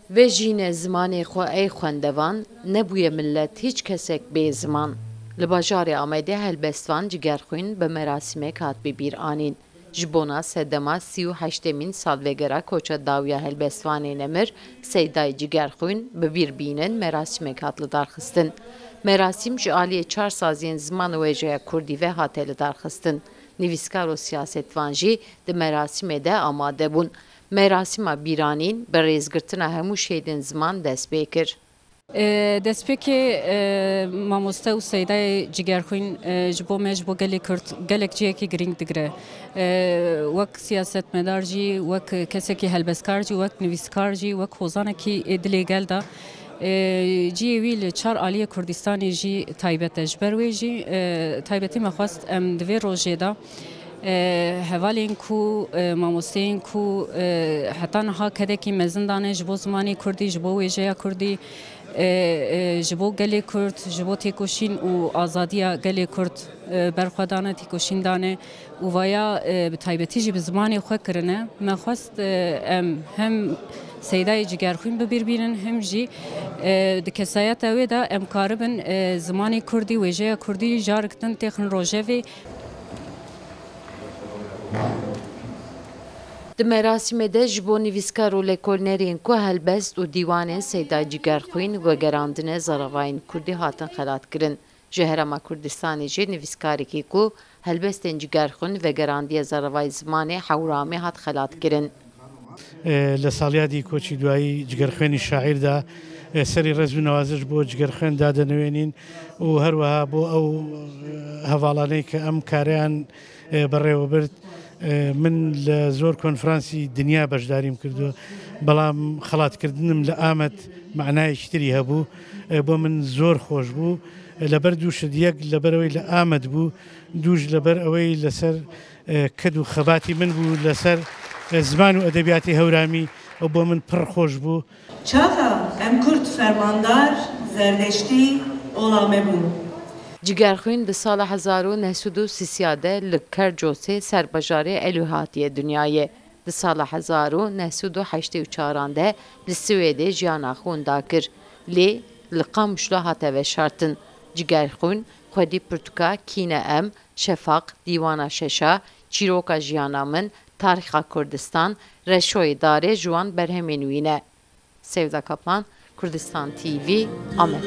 Ve jîne zimanê xwe ey xwendevan, nebûye millet hiç kesek bê ziman. Li bajarê Amedê helbestvan cigerxwîn bi merasîmek hat bibîranîn. Ji bona sedema 38 salvegera koça dawiya helbestvanê Nemir, Seydayê cigerxwîn bi bîr bînin merasîmek hat li darxistin. Merasîm ji aliyê çar saziyên ziman û wêjeya Kurdî ve hate li darxistin. Nivîskar û siyasetvan jî di merasîmê de amade bûn. Merasîma bîranîn bi rêzgirtina hemû şêdên ziman dest pê kir. Destpêkê mamoste û Seydayê cigerxwîn ji bo me ji bo gelê Kurd gelek ciyekî giring digire. Wek siyasetmedar jî, wek kesekî helbestkar jî, wek nivîskar jî, wek hozanekî dilê gel da ciyê wî li çar aliyê Kurdistanê jî taybet e. Ji ber wê jî taybetî me xwest em di vê rojê da hevalên ku mamosteyên ku heta niha kedekî mezin dane ji bo zimanê Kurdî, ji bo wêjeya Kurdî, ji bo gelê Kurd, ji bo têkoşîn û azadiya gelê Kurd berxwedane têkoşîn dane û vaya bi taybetî jî bi zimanê xwe kirine. Me xwest em hem Seydayê cigerxwîn bibîrbînin hem jî di kesayeta wê de em karibin zimanê Kurdî, wêjeya Kurdî jarek din têxin rojevê. Di merasîmê de ji bo nivîskar û lêkolnerên ku helbest û dîwanên Seydayê cigerxwîn vegerandine zaravayên Kurdî hatin xelatkirin. Ji Herêma Kurdistanê jî nivîskarekî ku helbestên cigerxwîn vegerandiye zaravayê zimanê Hewramê hat xelatkirin. Li saliya dî koçî duyayî cigerxwênî şaîr da serî rez û newazij bo cigerxwên dadenewênîn û her wiha bo ew hevalanê ki em kariyan berêvebirt. من li zor konferansî dinya beşdarîm kirdo, belam xelatkirinım li Amed meعنayekî tirî hebû, bo min zor xweş bû. Li ber dû şidiyek li ber ew li Amed bû, dû ji li ber ew li ser ked û xebatî min bû, li ser ziman û edebiyatê Hewramî, ew bo min pir xweş bû. Çaxa em Kurd fermandar, zerdeştî olame bû. Cigerxwîn di sala 1930 de li Kercosê serbajarê Elû hatiye dunyayê. Di sala 1984 de li Swêdê jiyana xwe wenda kir. Lê li Qamişlo hate veşartin. Cigerxwîn xwedî pirtûka Kîne Em, Şefaq, Dîwana Şeşa, Çîroka Jiyana Min, Tarîxa Kurdistan, Reşoyê Darê ji wan berhemên wî ne. Sevda Kaplan, Kurdistan TV, Amed.